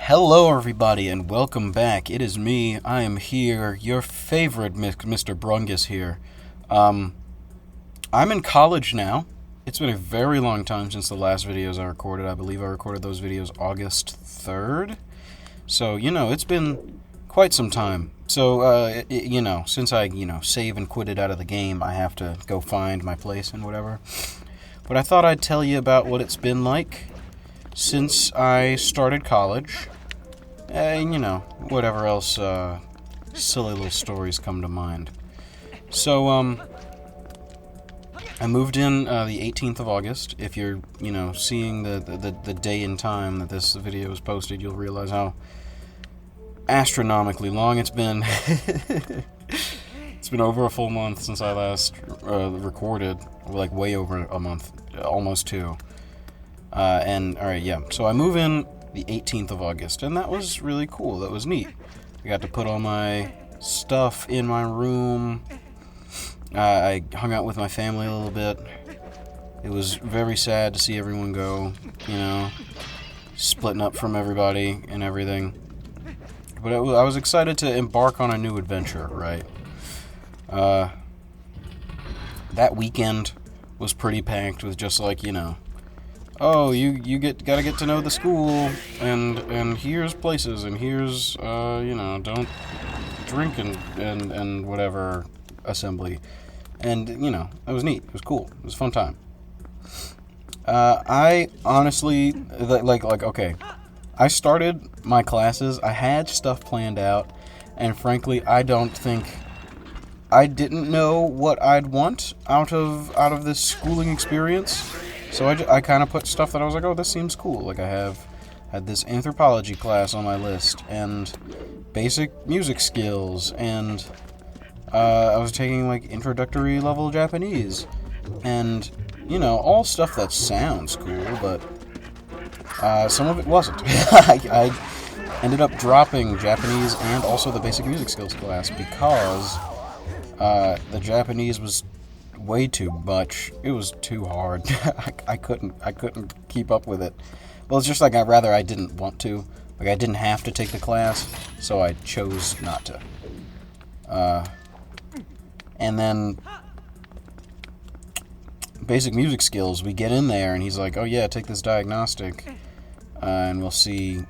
Hello, everybody, and welcome back. It is me. I am here, your favorite Mr. Brungus here. I'm in college now. It's been a very long time since the last videos I recorded. I believe I recorded those videos August 3rd. So, it's been quite some time. So, since I, save and quitted out of the game, I have to go find my place and whatever. But I thought I'd tell you about what it's been like since I started college. Whatever else silly little stories come to mind. So, I moved in the 18th of August. If you're, seeing the day and time that this video is posted, you'll realize how astronomically long it's been. It's been over a full month since I last recorded, like way over a month, almost two. So I move in the 18th of August, and that was really cool. That was neat. I got to put all my stuff in my room. I hung out with my family a little bit. It was very sad to see everyone go, splitting up from everybody and everything. But I was excited to embark on a new adventure, right? That weekend was pretty packed with just like, oh, you gotta get to know the school, and here's places, and here's, don't drink and whatever assembly. And, it was neat. It was cool. It was a fun time. I honestly, okay, I started my classes, I had stuff planned out, and frankly, I didn't know what I'd want out of this schooling experience. So I kind of put stuff that I was like, oh, this seems cool. Like I had this anthropology class on my list, and basic music skills, and I was taking like introductory level Japanese, and all stuff that sounds cool, but some of it wasn't. I ended up dropping Japanese and also the basic music skills class because the Japanese was way too much. It was too hard. I couldn't keep up with it. Well, it's just like I didn't want to. Like I didn't have to take the class, so I chose not to. And then basic music skills, we get in there and he's like, oh yeah, take this diagnostic, and we'll see,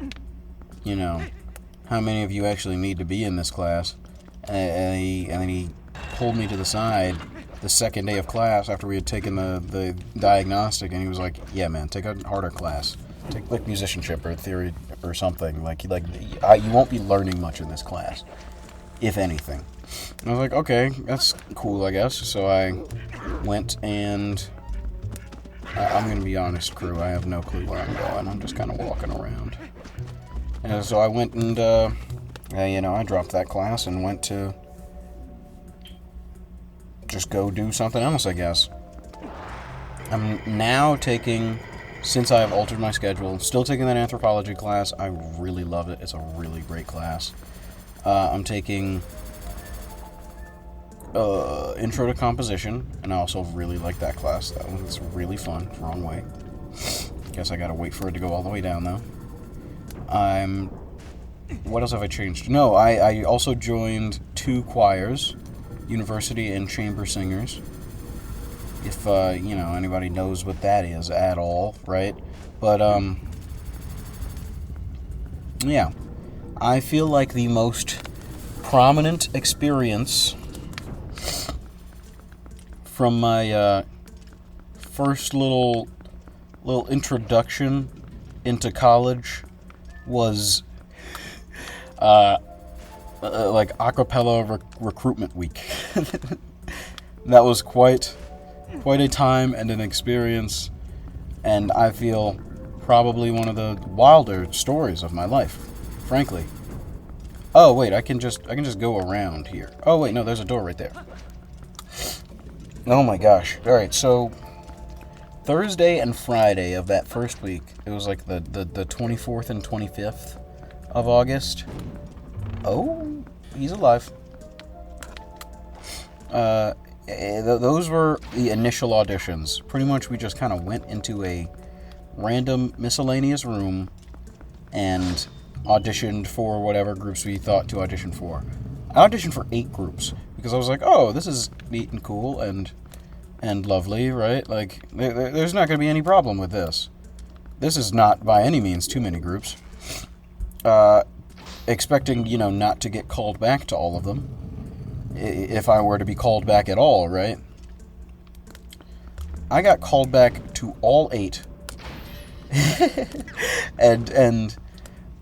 how many of you actually need to be in this class. And then he pulled me to the side the second day of class after we had taken the diagnostic, and he was like, yeah, man, take a harder class. Take like musicianship or theory or something. You won't be learning much in this class, if anything. And I was like, okay, that's cool, I guess. So I went, and I'm going to be honest, crew, I have no clue where I'm going. I'm just kind of walking around. And so I went and, I dropped that class and went to just go do something else, I guess. I'm now taking, since I've altered my schedule, still taking that anthropology class. I really love it. It's a really great class. I'm taking Intro to Composition, and I also really like that class. That one's really fun. Wrong way. Guess I gotta wait for it to go all the way down, though. What else have I changed? No, I also joined 2 choirs, university and chamber singers. If, anybody knows what that is at all, right? But, yeah. I feel like the most prominent experience from my first little introduction into college was like acapella recruitment week. That was quite a time and an experience, and I feel probably one of the wilder stories of my life, frankly. Oh wait, I can just go around here. Oh wait, no, there's a door right there. Oh my gosh. Alright, so Thursday and Friday of that first week, it was like the 24th and 25th of August. Oh, he's alive. Those were the initial auditions. Pretty much we just kind of went into a random miscellaneous room and auditioned for whatever groups we thought to audition for. I auditioned for 8 groups because I was like, oh, this is neat and cool and lovely, right? Like, there's not going to be any problem with this. This is not by any means too many groups. Expecting, not to get called back to all of them, if I were to be called back at all, right? I got called back to all 8. and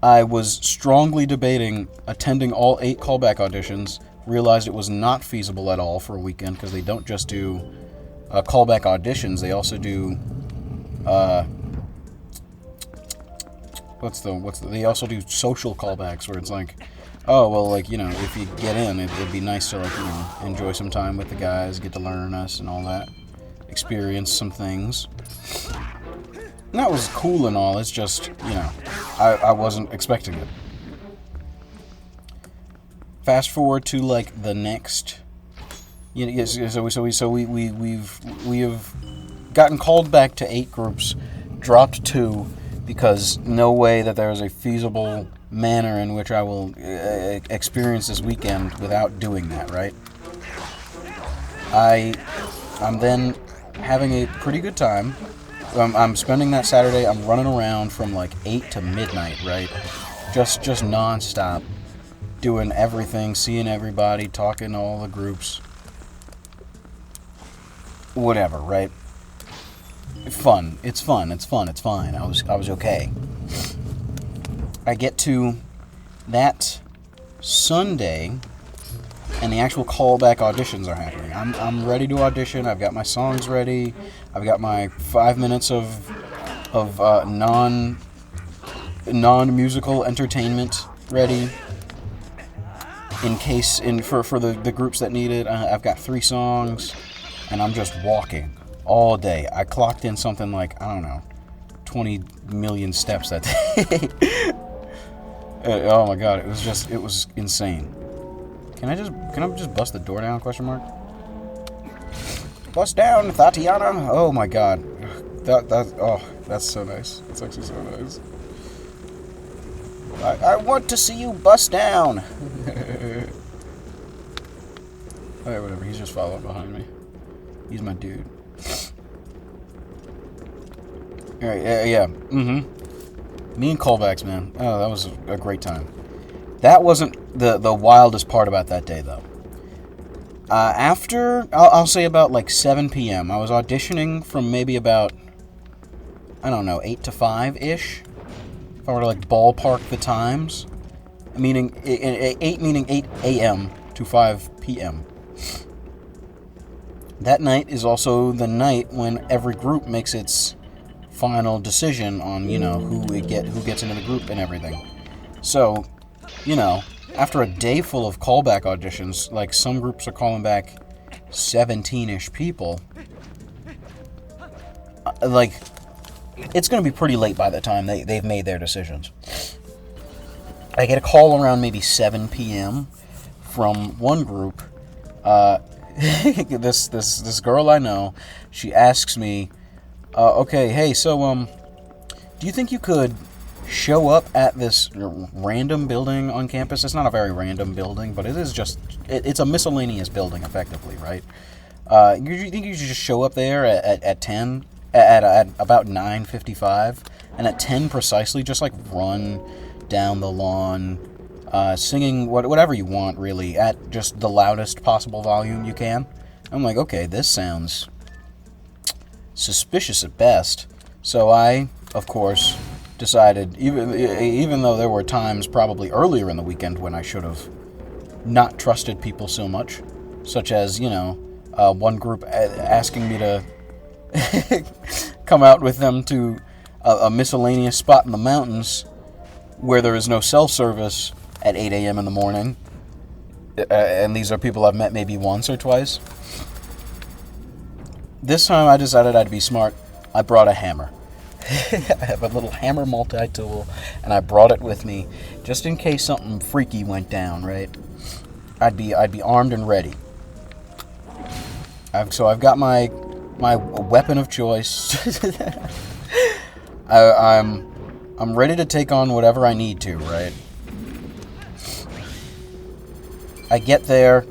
I was strongly debating attending all 8 callback auditions, realized it was not feasible at all for a weekend, because they don't just do callback auditions, they also do they also do social callbacks, where it's like, oh, well, like, if you get in, it'd be nice to, like, enjoy some time with the guys, get to learn us and all that, experience some things. And that was cool and all, it's just, I wasn't expecting it. Fast forward to, like, the next, so we have gotten called back to 8 groups, dropped 2, because no way that there is a feasible manner in which I will experience this weekend without doing that, right? I'm then having a pretty good time. I'm spending that Saturday, I'm running around from like 8 to midnight, right? Just non-stop, doing everything, seeing everybody, talking to all the groups. Whatever, right? Fun. It's fun. I was okay. I get to that Sunday, and the actual callback auditions are happening. I'm ready to audition. I've got my songs ready. I've got my 5 minutes of non-musical entertainment ready. For the groups that need it. I've got 3 songs, and I'm just walking all day. I clocked in something like, I don't know, 20 million steps that day. Oh my god, it was insane. Can I just bust the door down, question mark? Bust down, Tatiana! Oh my god. That's so nice. That's actually so nice. I want to see you bust down! Alright, whatever, he's just following behind me. He's my dude. Alright, yeah. Me and callbacks, man. Oh, that was a great time. That wasn't the wildest part about that day, though. After, I'll say about like 7 p.m., I was auditioning from maybe about, I don't know, 8 to 5-ish. If I were to like ballpark the times. Meaning 8 a.m. to 5 p.m. That night is also the night when every group makes its final decision on, who gets into the group and everything. So, after a day full of callback auditions, like some groups are calling back 17-ish people, like, it's going to be pretty late by the time they've made their decisions. I get a call around maybe 7 p.m. from one group. This girl I know, she asks me, okay, hey, so, do you think you could show up at this random building on campus? It's not a very random building, but it is just, it's a miscellaneous building, effectively, right? You think you should just show up there at 10, at about 9:55, and at 10 precisely, just, like, run down the lawn, singing whatever you want, really, at just the loudest possible volume you can. I'm like, okay, this sounds suspicious at best. So I, of course, decided, even though there were times probably earlier in the weekend when I should have not trusted people so much, such as, one group asking me to come out with them to a miscellaneous spot in the mountains where there is no cell service at 8 a.m. in the morning. And these are people I've met maybe once or twice. This time I decided I'd be smart. I brought a hammer. I have a little hammer multi-tool, and I brought it with me just in case something freaky went down, right? I'd be armed and ready. I've got my weapon of choice. I'm I'm ready to take on whatever I need to, right? I get there.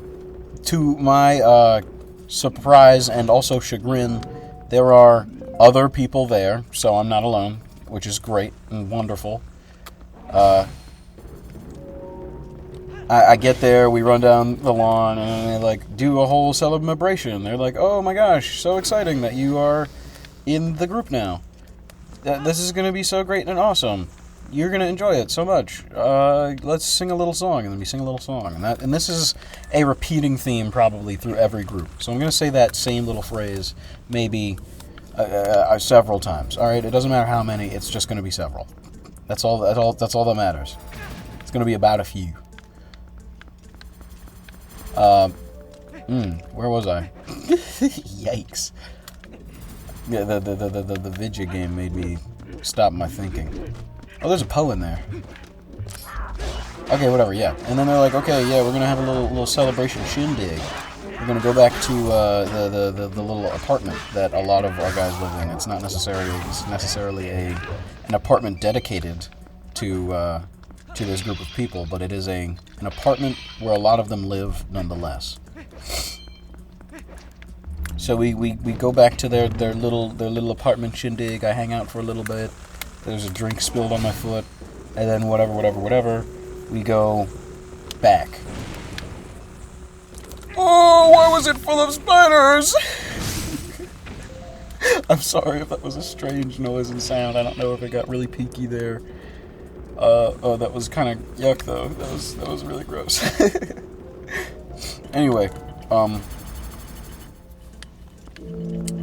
To my surprise and also chagrin, there are other people there, so I'm not alone, which is great and wonderful. I get there, we run down the lawn, and they like do a whole celebration. They're like, "Oh my gosh, so exciting that you are in the group now. This is going to be so great and awesome. You're going to enjoy it so much. Let's sing a little song." And then we sing a little song. And this is a repeating theme probably through every group. So I'm going to say that same little phrase maybe several times. All right, it doesn't matter how many. It's just going to be several. That's all that matters. It's going to be about a few. Where was I? Yikes. Yeah, the Vidya game made me stop my thinking. Oh, there's a Poe in there. Okay, whatever, yeah. And then they're like, okay, yeah, we're gonna have a little celebration shindig. We're gonna go back to the little apartment that a lot of our guys live in. It's not necessarily an apartment dedicated to this group of people, but it is an apartment where a lot of them live nonetheless. So we go back to their little apartment shindig. I hang out for a little bit. There's a drink spilled on my foot, and then whatever. We go back. Oh, why was it full of spiders? I'm sorry if that was a strange noise and sound. I don't know if it got really peaky there. Oh, that was kind of yuck though. That was really gross. Anyway,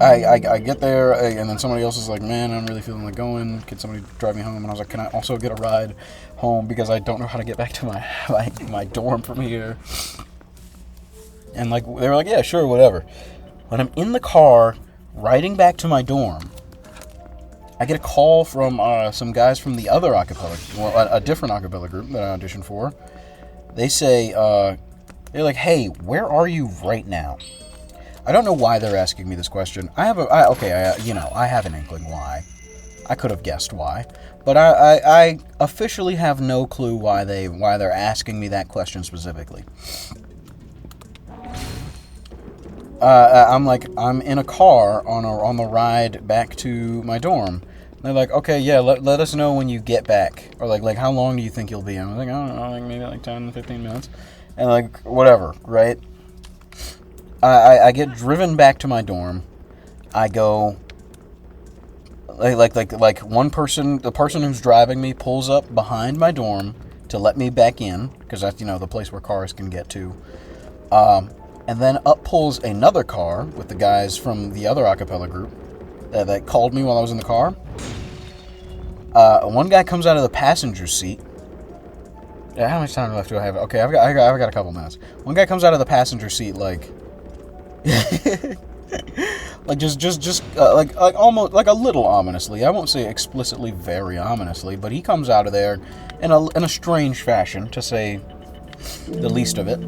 I get there, and then somebody else is like, man, I'm really feeling like going. Can somebody drive me home? And I was like, can I also get a ride home? Because I don't know how to get back to my dorm from here. And like they were like, yeah, sure, whatever. When I'm in the car, riding back to my dorm, I get a call from some guys from the other acapella, well, a different acapella group that I auditioned for. They say, they're like, hey, where are you right now? I don't know why they're asking me this question. I have an inkling why. I could have guessed why, but I officially have no clue why they're asking me that question specifically. I'm in a car on the ride back to my dorm. They're like, okay, yeah, let us know when you get back, or like how long do you think you'll be? And I was like, I don't know, like maybe like 10, 15 minutes, and like whatever, right? I get driven back to my dorm. I go, like one person, the person who's driving me pulls up behind my dorm to let me back in, because that's, the place where cars can get to. And then up pulls another car with the guys from the other acapella group that called me while I was in the car. One guy comes out of the passenger seat. How much time left do I have? Okay, I've got a couple minutes. One guy comes out of the passenger seat like like almost like a little ominously. I won't say explicitly very ominously, but he comes out of there in a strange fashion, to say the least of it.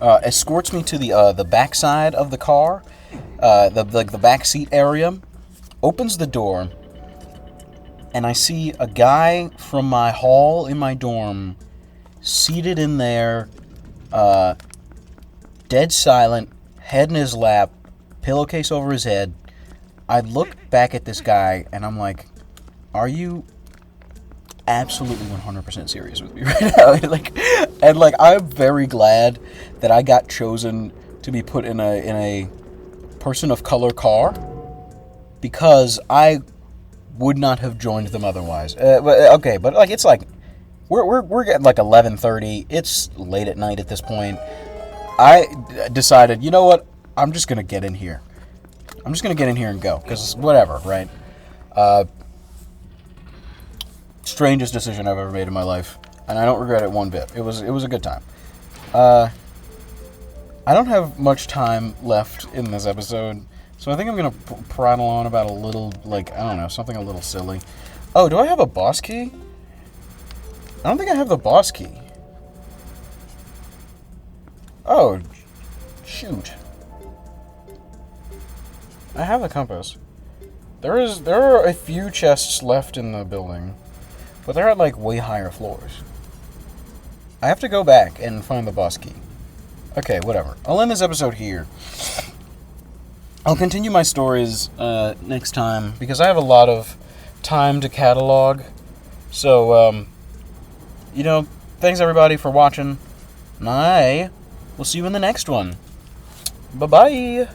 Escorts me to the back side of the car, the back seat area. Opens the door, and I see a guy from my hall in my dorm seated in there, dead silent, head in his lap, pillowcase over his head. I look back at this guy, and I'm like, are you absolutely 100% serious with me right now? I'm very glad that I got chosen to be put in a person of color car, because I would not have joined them otherwise. But it's like we're getting like 11:30. It's late at night at this point. I decided, you know what? I'm just gonna get in here. I'm just gonna get in here and go, because whatever, right? Strangest decision I've ever made in my life, and I don't regret it one bit. It was a good time. I don't have much time left in this episode, so I think I'm gonna prattle on about a little, something a little silly. Oh, do I have a boss key? I don't think I have the boss key. Oh, shoot. I have the compass. There are a few chests left in the building, but they're at like way higher floors. I have to go back and find the boss key. Okay, whatever. I'll end this episode here. I'll continue my stories next time, because I have a lot of time to catalog. So, thanks everybody for watching. And I will see you in the next one. Bye-bye.